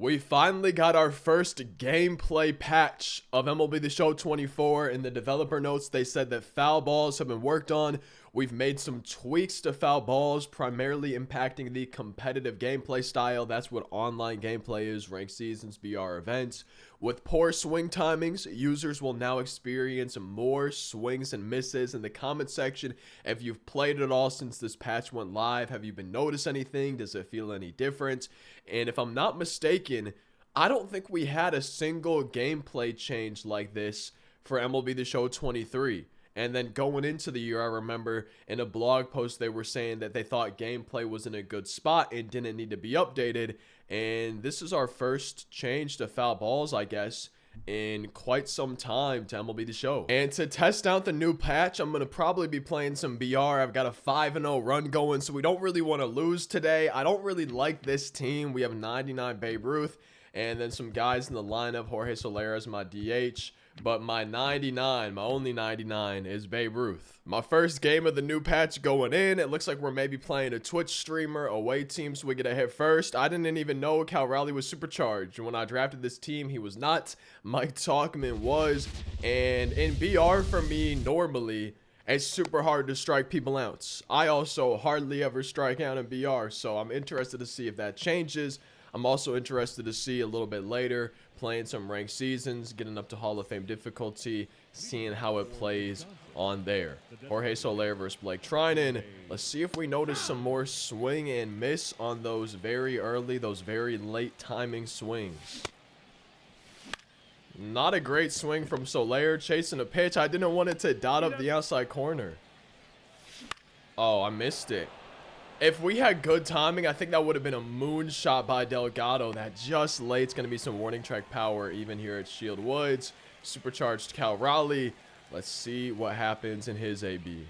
We finally got our first gameplay patch of MLB The Show 24. In the developer notes, they said that foul balls have been worked on. We've made some tweaks to foul balls, primarily impacting the competitive gameplay style. That's what online gameplay is, ranked seasons, BR events. With poor swing timings, users will now experience more swings and misses. In the comment section, if you've played it all since this patch went live, have you been noticed anything? Does it feel any different? And if I'm not mistaken, I don't think we had a single gameplay change like this for MLB The Show 23. And then going into the year, I remember in a blog post, they were saying that they thought gameplay was in a good spot and didn't need to be updated. And this is our first change to foul balls, I guess, in quite some time to MLB The Show. And to test out the new patch, I'm going to probably be playing some BR. I've got a 5-0 run going, so we don't really want to lose today. I don't really like this team. We have 99 Babe Ruth, and then some guys in the lineup. Jorge Soler is my DH. But my 99, my only 99, is Babe Ruth. My first game of the new patch going in. It looks like we're maybe playing a Twitch streamer, away team, so we get a hit first. I didn't even know Cal Raleigh was supercharged. When I drafted this team, he was not. Mike Talkman was. And in BR for me, normally, it's super hard to strike people out. I also hardly ever strike out in BR, so I'm interested to see if that changes. I'm also interested to see a little bit later, playing some ranked seasons, getting up to Hall of Fame difficulty, seeing how it plays on there. Jorge Soler versus Blake Trinan. Let's see if we notice some more swing and miss on those very early, those very late timing swings. Not a great swing from Soler, chasing a pitch. I didn't want it to dot up the outside corner. Oh, I missed it. If we had good timing, I think that would have been a moonshot by Delgado. That just late. It's going to be some warning track power even here at Shield Woods. Supercharged Cal Raleigh. Let's see what happens in his AB.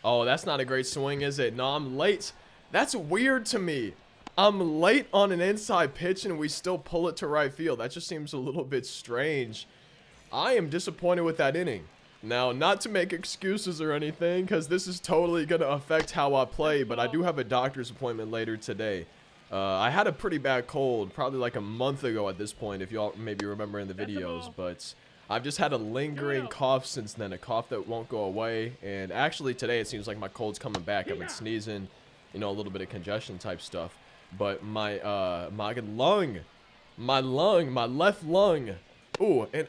Oh, that's not a great swing, is it? No, I'm late. That's weird to me. I'm late on an inside pitch and we still pull it to right field. That just seems a little bit strange. I am disappointed with that inning. Now, not to make excuses or anything, because this is totally going to affect how I play, but I do have a doctor's appointment later today. I had a pretty bad cold, probably like a month ago at this point, if y'all maybe remember in the videos, but I've just had a lingering cough since then, a cough that won't go away, and actually today it seems like my cold's coming back. I've been sneezing, you know, a little bit of congestion type stuff, but my left lung. Ooh, and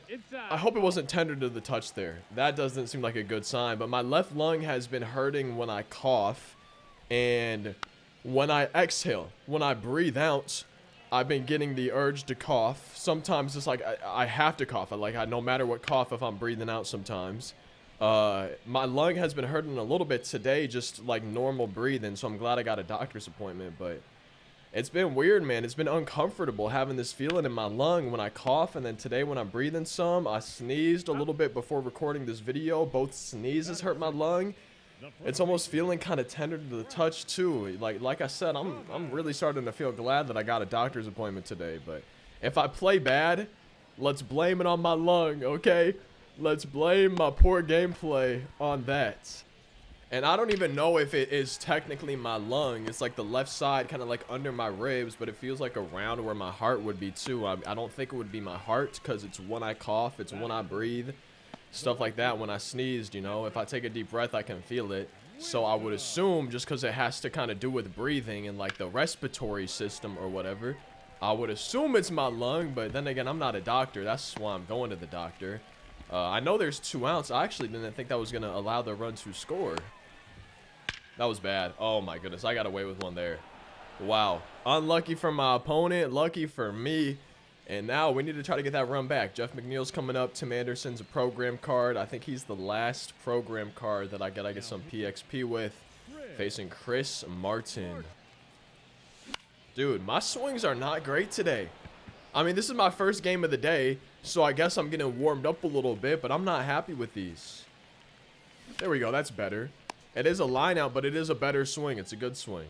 I hope it wasn't tender to the touch there. That doesn't seem like a good sign. But my left lung has been hurting when I cough. And when I exhale, when I breathe out, I've been getting the urge to cough. Sometimes it's like I have to cough. No matter what cough, if I'm breathing out sometimes. My lung has been hurting a little bit today, just like normal breathing. So I'm glad I got a doctor's appointment. But it's been weird, man. It's been uncomfortable having this feeling in my lung when I cough. And then today when I'm breathing some, I sneezed a little bit before recording this video. Both sneezes hurt my lung. It's almost feeling kind of tender to the touch too. Like I said, I'm really starting to feel glad that I got a doctor's appointment today. But if I play bad, let's blame it on my lung, okay? Let's blame my poor gameplay on that. And I don't even know if it is technically my lung. It's like the left side, kind of like under my ribs, but it feels like around where my heart would be too. I don't think it would be my heart because it's when I cough, it's when I breathe, stuff like that. When I sneezed, you know, if I take a deep breath, I can feel it. So I would assume, just because it has to kind of do with breathing and like the respiratory system or whatever, I would assume it's my lung. But then again, I'm not a doctor. That's why I'm going to the doctor. I know there's 2 outs. I actually didn't think that was going to allow the run to score. That was bad. Oh my goodness, I got away with one there. Wow. Unlucky for my opponent, lucky for me. And now we need to try to get that run back. Jeff McNeil's coming up. Tim Anderson's a program card. I think he's the last program card that I get some PXP with. Facing Chris Martin. Dude, my swings are not great today. I mean, this is my first game of the day, so I guess I'm getting warmed up a little bit, but I'm not happy with these. There we go, that's better. It is a line out, but it is a better swing. It's a good swing.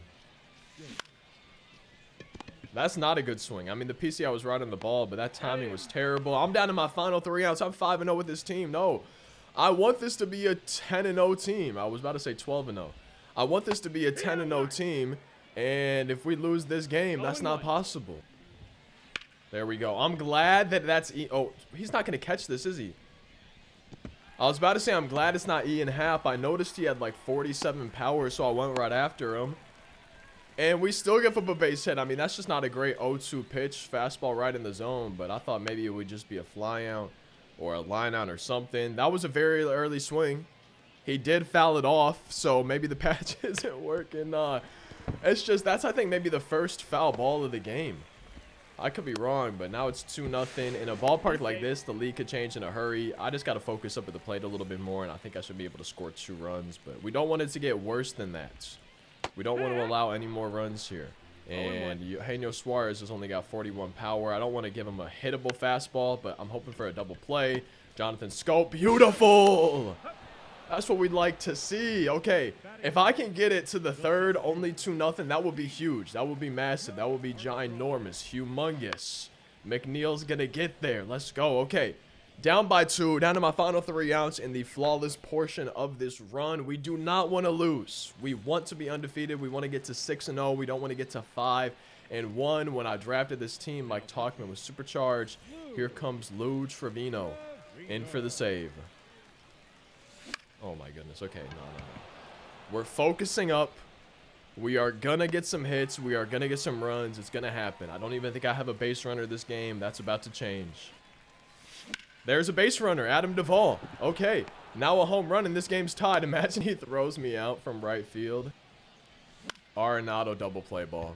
That's not a good swing. I mean, the PCI was right on the ball, but that timing was terrible. I'm down to my final 3 outs. I'm 5-0 with this team. No, I want this to be a 10-0 team. I was about to say 12-0. I want this to be a 10-0 team, and if we lose this game, that's not possible. There we go. I'm glad that that's E. Oh, he's not going to catch this, is he? I was about to say I'm glad it's not E and half. I noticed he had like 47 power, so I went right after him. And we still give up a base hit. I mean, that's just not a great 0-2 pitch. Fastball right in the zone. But I thought maybe it would just be a fly out or a line out or something. That was a very early swing. He did foul it off. So maybe the patch isn't working. It's just, that's I think maybe the first foul ball of the game. I could be wrong, but now it's 2-0. In a ballpark like this, the lead could change in a hurry. I just got to focus up at the plate a little bit more. And I think I should be able to score 2 runs. But we don't want it to get worse than that. We don't want to allow any more runs here. And Eugenio Suarez has only got 41 power. I don't want to give him a hittable fastball, but I'm hoping for a double play. Jonathan Scope, beautiful! That's what we'd like to see. Okay, if I can get it to the third, only 2-0, that would be huge. That would be massive. That would be ginormous, humongous. McNeil's going to get there. Let's go. Okay. Down by 2, down to my final 3 outs in the flawless portion of this run. We do not want to lose. We want to be undefeated. We want to get to 6-0. We don't want to get to 5-1. When I drafted this team, Mike Talkman was supercharged. Here comes Lou Trevino in for the save. Oh my goodness. Okay, no. We're focusing up. We are going to get some hits. We are going to get some runs. It's going to happen. I don't even think I have a base runner this game. That's about to change. There's a base runner, Adam Duvall. Okay, now a home run and this game's tied. Imagine he throws me out from right field. Arenado double play ball.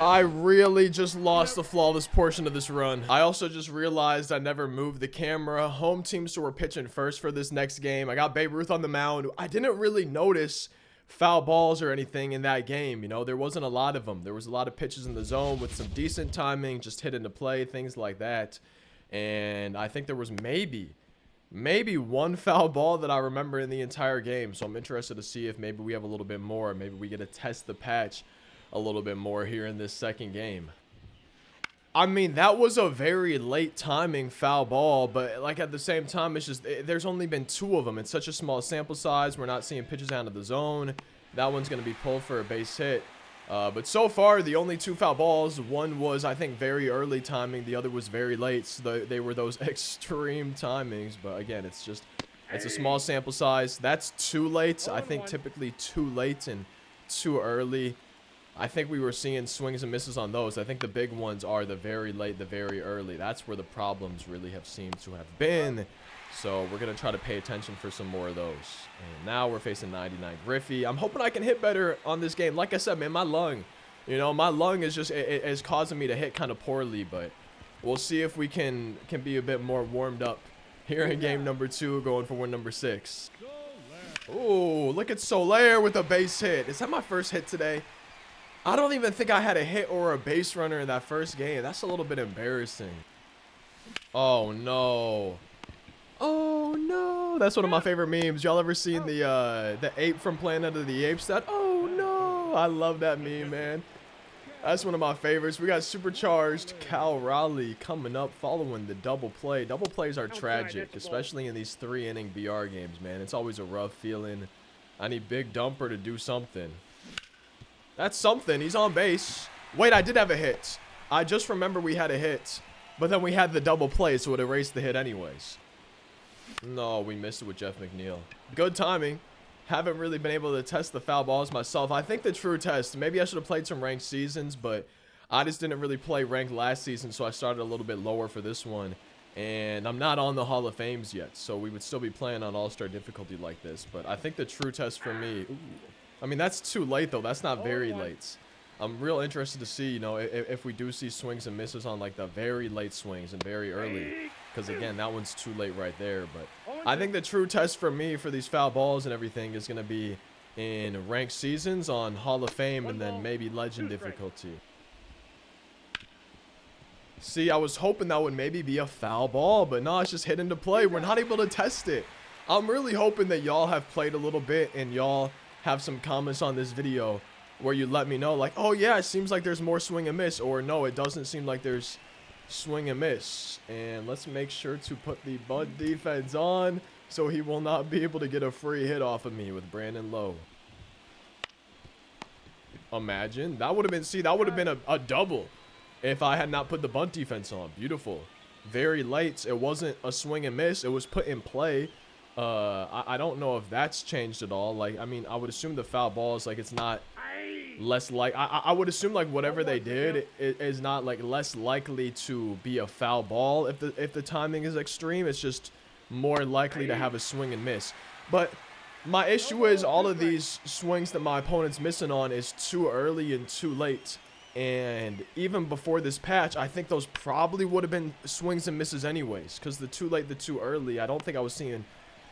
I really just lost the flawless portion of this run. I also just realized I never moved the camera. Home teams were pitching first for this next game. I got Babe Ruth on the mound. I didn't really notice foul balls or anything in that game. You know, there wasn't a lot of them. There was a lot of pitches in the zone with some decent timing, just hit into play, things like that. And I think there was maybe 1 foul ball that I remember in the entire game. So I'm interested to see if maybe we have a little bit more. Maybe we get to test the patch a little bit more here in this second game. I mean, that was a very late timing foul ball, but like at the same time, it's just, there's only been 2 of them. It's such a small sample size. We're not seeing pitches out of the zone. That one's going to be pulled for a base hit. But so far, the only 2 foul balls, one was, I think, very early timing. The other was very late. So they were those extreme timings. But again, it's just, it's a small sample size. That's too late. I think typically too late and too early. I think we were seeing swings and misses on those. I think the big ones are the very late, the very early. That's where the problems really have seemed to have been. So we're going to try to pay attention for some more of those. And now we're facing 99 Griffey. I'm hoping I can hit better on this game. Like I said, man, my lung is just, it is causing me to hit kind of poorly. But we'll see if we can be a bit more warmed up here in game number 2, going for win number 6. Oh, look at Soler with a base hit. Is that my first hit today? I don't even think I had a hit or a base runner in that first game. That's a little bit embarrassing. Oh, no. Oh, no. That's one of my favorite memes. Y'all ever seen the ape from Planet of the Apes? That, oh, no. I love that meme, man. That's one of my favorites. We got supercharged Cal Raleigh coming up following the double play. Double plays are tragic, especially in these 3-inning BR games, man. It's always a rough feeling. I need Big Dumper to do something. That's something. He's on base. Wait, I did have a hit. I just remember we had a hit, but then we had the double play, so it erased the hit anyways. No, we missed it with Jeff McNeil. Good timing. Haven't really been able to test the foul balls myself. I think the true test, maybe I should have played some ranked seasons, but I just didn't really play ranked last season, so I started a little bit lower for this one. And I'm not on the Hall of Fames yet, so we would still be playing on All-Star difficulty like this. But I think the true test for me... Ooh, I mean, that's too late, though. That's not very late. I'm real interested to see, you know, if we do see swings and misses on, like, the very late swings and very early. Because, again, that one's too late right there. But I think the true test for me for these foul balls and everything is going to be in ranked seasons on Hall of Fame and then maybe Legend difficulty. See, I was hoping that would maybe be a foul ball, but no, it's just hit into play. We're not able to test it. I'm really hoping that y'all have played a little bit and y'all have some comments on this video where you let me know, like, oh yeah, it seems like there's more swing and miss, or no, it doesn't seem like there's swing and miss. And let's make sure to put the butt defense on so he will not be able to get a free hit off of me with Brandon Lowe. Imagine that would have been, see, that would have been a double. if I had not put the bunt defense on. Beautiful. Very late. It wasn't a swing and miss. It was put in play. I don't know if that's changed at all. Like, I mean, I would assume the foul ball is like, it's not less like, I would assume like whatever they did is not like less likely to be a foul ball if the timing is extreme. It's just more likely to have a swing and miss. But my issue is all of these swings that my opponent's missing on is too early and too late. And even before this patch, I think those probably would have been swings and misses anyways. Because the too late, the too early, I don't think I was seeing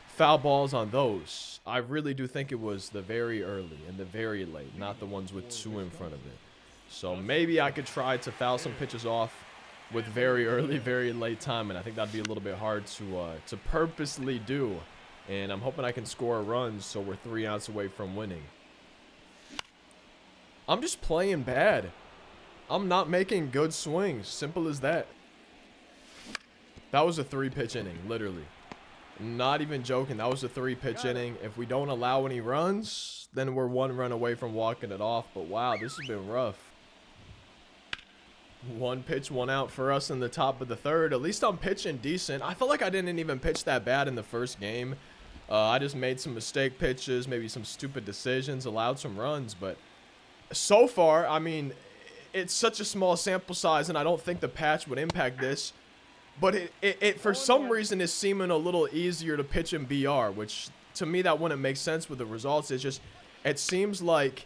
foul balls on those. I really do think it was the very early and the very late, not the ones with two in front of it. So maybe I could try to foul some pitches off with very early, very late timing. I think that'd be a little bit hard to purposely do. And I'm hoping I can score a run so we're 3 outs away from winning. I'm just playing bad. I'm not making good swings. Simple as that. That was a 3-pitch inning, literally. Not even joking. That was a 3-pitch inning. If we don't allow any runs, then we're 1 run away from walking it off. But wow, this has been rough. 1 pitch, 1 out for us in the top of the 3rd. At least I'm pitching decent. I feel like I didn't even pitch that bad in the first game. I just made some mistake pitches, maybe some stupid decisions, allowed some runs. But so far, I mean, it's such a small sample size, and I don't think the patch would impact this. But it for some reason is seeming a little easier to pitch in BR, which to me that wouldn't make sense with the results. It's just, it seems like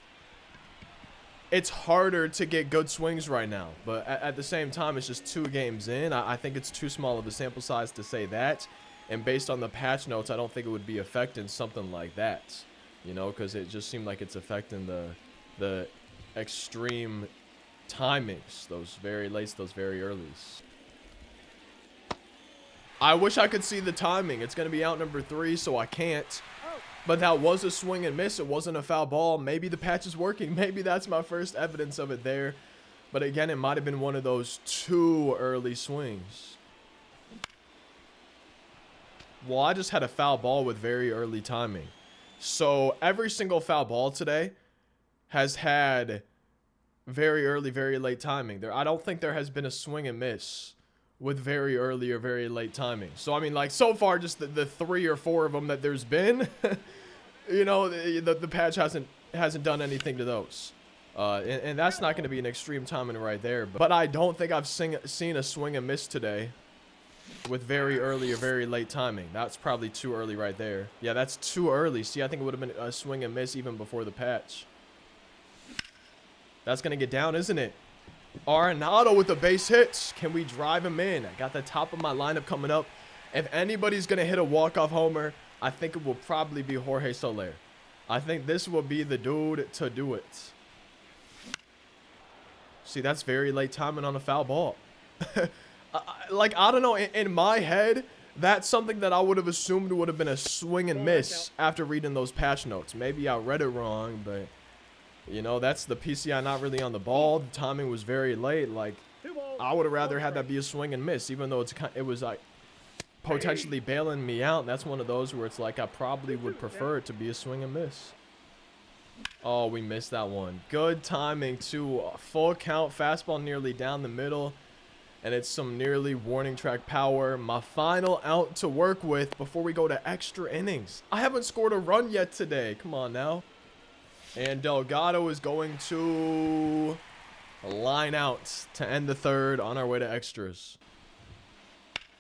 it's harder to get good swings right now. But at the same time, it's just 2 games in. I think it's too small of a sample size to say that. And based on the patch notes, I don't think it would be affecting something like that. You know, because it just seemed like it's affecting the extreme timings, those very lates, those very earlies. I wish I could see the timing. It's going to be out number 3, so I can't. But that was a swing and miss. It wasn't a foul ball. Maybe the patch is working. Maybe that's my first evidence of it there. But again, it might have been one of those too early swings. Well, I just had a foul ball with very early timing. So every single foul ball today has had very early, very late timing. I don't think there has been a swing and miss with very early or very late timing. So, I mean, like, so far, just the 3 or 4 of them that there's been, you know, the patch hasn't done anything to those. And that's not going to be an extreme timing right there. But I don't think I've seen a swing and miss today with very early or very late timing. That's probably too early right there. Yeah, that's too early. See, I think it would have been a swing and miss even before the patch. That's going to get down, isn't it? Arenado with the base hits. Can we drive him in? I got the top of my lineup coming up. If anybody's going to hit a walk-off homer, I think it will probably be Jorge Soler. I think this will be the dude to do it. See, that's very late timing on a foul ball. Like, I don't know. In my head, that's something that I would have assumed would have been a swing and miss after reading those patch notes. Maybe I read it wrong, but... you know, that's the PCI not really on the ball. The timing was very late. Like, I would have rather had that be a swing and miss, even though it was like potentially bailing me out. And that's one of those where it's like I probably would prefer it to be a swing and miss. Oh, we missed that one. Good timing too. Full count, fastball nearly down the middle. And it's some nearly warning track power. My final out to work with before we go to extra innings. I haven't scored a run yet today. Come on now. And Delgado is going to line out to end the 3rd on our way to extras.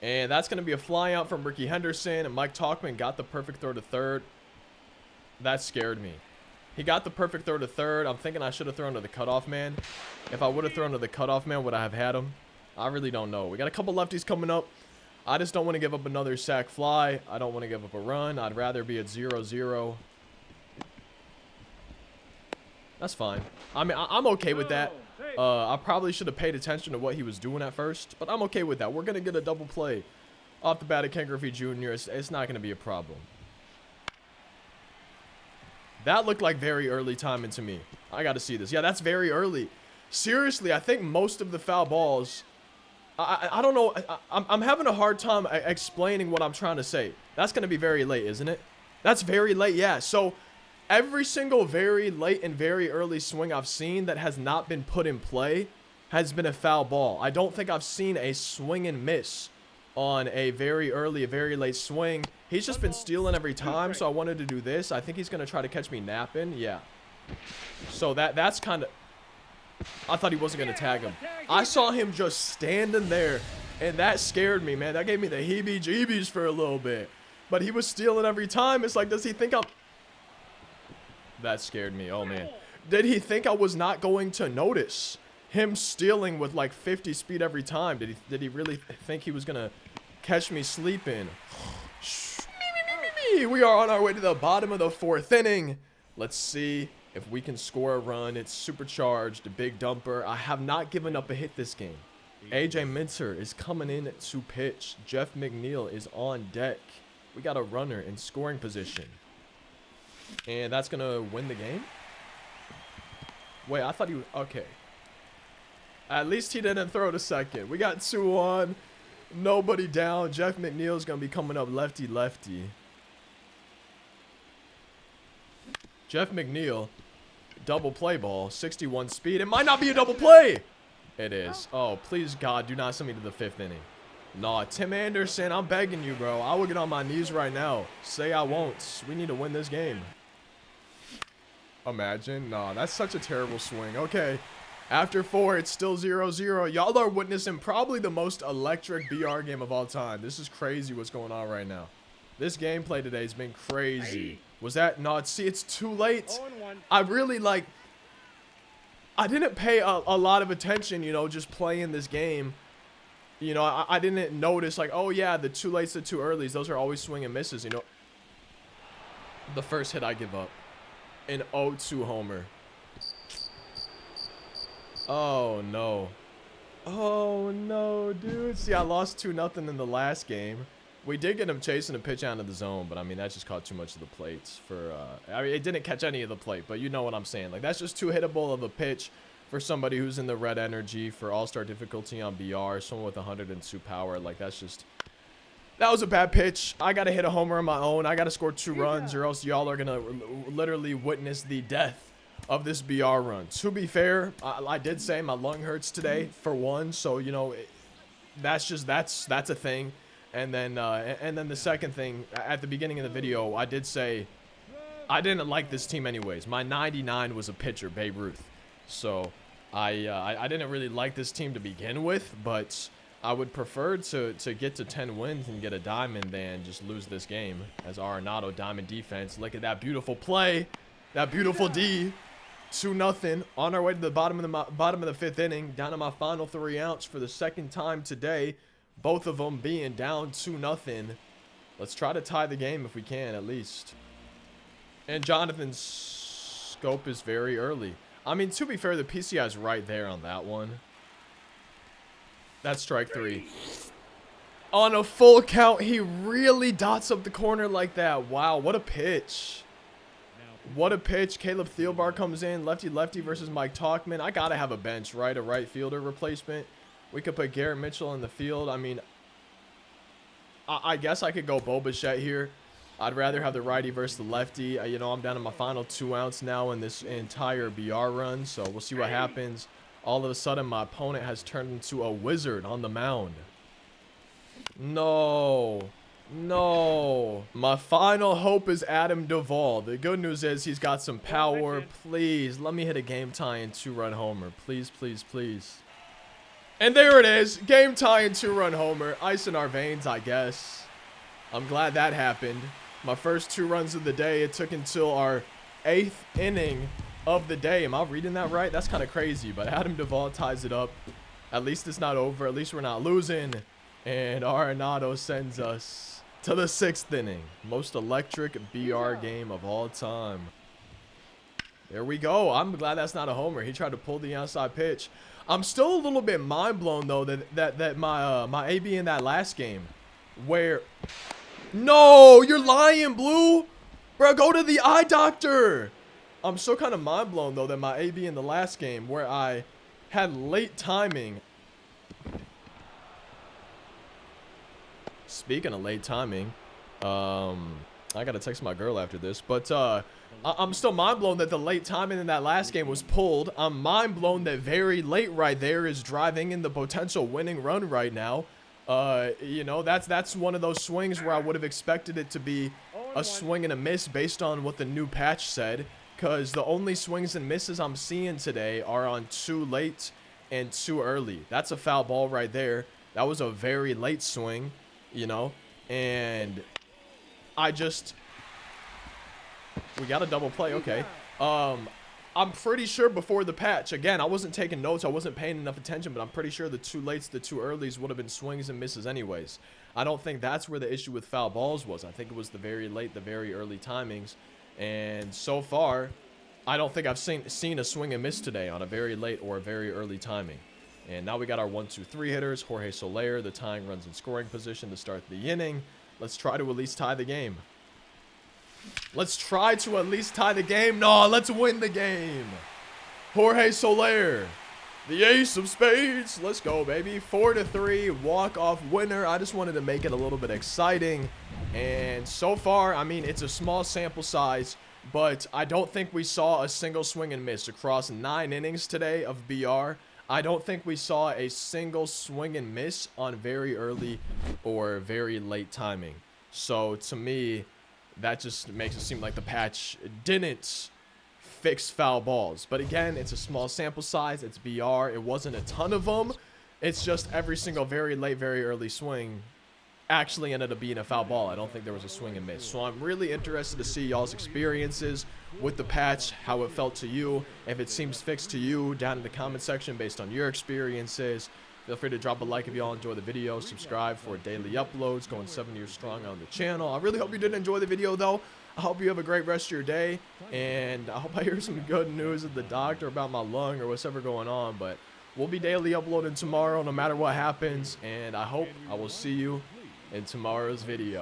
And that's going to be a fly out from Ricky Henderson. And Mike Talkman got the perfect throw to 3rd. That scared me. He got the perfect throw to 3rd. I'm thinking I should have thrown to the cutoff man. If I would have thrown to the cutoff man, would I have had him? I really don't know. We got a couple lefties coming up. I just don't want to give up another sac fly. I don't want to give up a run. I'd rather be at 0-0. That's fine. I mean, I'm okay with that. I probably should have paid attention to what he was doing at first, but I'm okay with that. We're going to get a double play off the bat of Ken Griffey Jr. It's not going to be a problem. That looked like very early timing to me. I got to see this. Yeah, that's very early. Seriously, I think most of the foul balls... I don't know. I'm having a hard time explaining what I'm trying to say. That's going to be very late, isn't it? That's very late, yeah. So... every single very late and very early swing I've seen that has not been put in play has been a foul ball. I don't think I've seen a swing and miss on a very early, a very late swing. He's just been stealing every time, so I wanted to do this. I think he's going to try to catch me napping. Yeah. So that's kind of... I thought he wasn't going to tag him. I saw him just standing there, and that scared me, man. That gave me the heebie-jeebies for a little bit. But he was stealing every time. It's like, does he think I'm... That scared me. Oh, man. Did he think I was not going to notice him stealing with like 50 speed every time? Did he really think he was going to catch me sleeping? We are on our way to the bottom of the 4th inning. Let's see if we can score a run. It's supercharged, a big dumper. I have not given up a hit this game. AJ Minter is coming in to pitch. Jeff McNeil is on deck. We got a runner in scoring position. And that's going to win the game? Wait, I thought he was... Okay. At least he didn't throw to second. We got 2 on. Nobody down. Jeff McNeil is going to be coming up lefty-lefty. Jeff McNeil, double play ball, 61 speed. It might not be a double play. It is. Oh, please, God, do not send me to the 5th inning. Nah, Tim Anderson, I'm begging you, bro. I will get on my knees right now. Say I won't. We need to win this game. Imagine. Nah, that's such a terrible swing. Okay. After 4, it's still 0-0. Y'all are witnessing probably the most electric BR game of all time. This is crazy what's going on right now. This gameplay today has been crazy. Was that not? See, it's too late. I really like... I didn't pay a lot of attention, you know, just playing this game. You know, I didn't notice, like, oh, yeah, the 2 lates, the 2 earlies. Those are always swing and misses, you know. The first hit I give up. An 0-2 homer. Oh, no. Oh, no, dude. See, I lost 2-0 in the last game. We did get him chasing a pitch out of the zone, but, I mean, that just caught too much of the plates for, I mean, it didn't catch any of the plate, but you know what I'm saying. Like, that's just too hittable of a pitch for somebody who's in the red energy for all-star difficulty on BR, someone with 102 power. Like, that's just... That was a bad pitch. I got to hit a homer on my own. I got to score 2 runs, or else y'all are going to literally witness the death of this BR run. To be fair, I did say my lung hurts today, for one, so, you know, that's a thing. And then the second thing, at the beginning of the video, I did say I didn't like this team anyways. My 99 was a pitcher, Babe Ruth. So I didn't really like this team to begin with, but I would prefer to get to 10 wins and get a diamond than just lose this game. As Arenado, diamond defense. Look at that beautiful play, that beautiful D. 2-0 on our way to the bottom of the 5th inning. Down to my final 3 outs for the 2nd time today. Both of them being down 2-0. Let's try to tie the game if we can, at least. And Jonathan's scope is very early. I mean, to be fair, the PCI is right there on that one. That's strike 3. On a full count, he really dots up the corner like that. Wow, what a pitch. What a pitch. Caleb Thielbar comes in. Lefty-lefty versus Mike Talkman. I got to have a bench, right? A right fielder replacement. We could put Garrett Mitchell in the field. I mean, I guess I could go Bo Bichette here. I'd rather have the righty versus the lefty. You know, I'm down to my final 2 outs now in this entire BR run, so we'll see what happens. All of a sudden, my opponent has turned into a wizard on the mound. No. No. My final hope is Adam Duvall. The good news is he's got some power. Please, let me hit a game-tying 2-run homer. Please, please, please. And there it is. Game-tying 2-run homer. Ice in our veins, I guess. I'm glad that happened. My first 2 runs of the day. It took until our 8th inning of the day. Am I reading that right? That's kind of crazy. But Adam Duvall ties it up. At least it's not over. At least we're not losing. And Arenado sends us to the 6th inning. Most electric BR game of all time. There we go. I'm glad that's not a homer. He tried to pull the outside pitch. I'm still a little bit mind blown though that my AB in that last game, where, no, you're lying, Blue, bro, go to the eye doctor. I'm still kind of mind blown though that my AB in the last game where I had late timing. Speaking of late timing, I gotta text my girl after this, but I'm still mind blown that the late timing in that last game was pulled. I'm mind blown that very late right there is driving in the potential winning run right now. You know, that's one of those swings where I would have expected it to be a swing and a miss based on what the new patch said, because the only swings and misses I'm seeing today are on too late and too early. That's a foul ball right there. That was a very late swing, you know, and we got a double play. Okay. I'm pretty sure before the patch, again, I wasn't taking notes, I wasn't paying enough attention, but I'm pretty sure the too lates, the too earlies would have been swings and misses anyways. I don't think that's where the issue with foul balls was. I think it was the very late, the very early timings. And so far, I don't think I've seen a swing and miss today on a very late or a very early timing. And now we got our 1-2-3 hitters. Jorge Soler, the tying runs in scoring position to start the inning. Let's try to at least tie the game. Let's try to at least tie the game. No, let's win the game. Jorge Soler, the ace of spades. Let's go, baby. 4-3, walk-off winner. I just wanted to make it a little bit exciting. And so far, I mean, it's a small sample size, but I don't think we saw a single swing and miss across 9 innings today of BR. I don't think we saw a single swing and miss on very early or very late timing. So, to me, that just makes it seem like the patch didn't fix foul balls. But again, it's a small sample size. It's BR. It wasn't a ton of them. It's just every single very late, very early swing actually ended up being a foul ball. I don't think there was a swing and miss. So I'm really interested to see y'all's experiences with the patch, how it felt to you. If it seems fixed to you, down in the comment section based on your experiences. Feel free to drop a like if y'all enjoy the video. Subscribe for daily uploads, going 7 years strong on the channel. I really hope you did enjoy the video, though. I hope you have a great rest of your day. And I hope I hear some good news at the doctor about my lung or whatever going on. But we'll be daily uploading tomorrow no matter what happens. And I hope I will see you in tomorrow's video.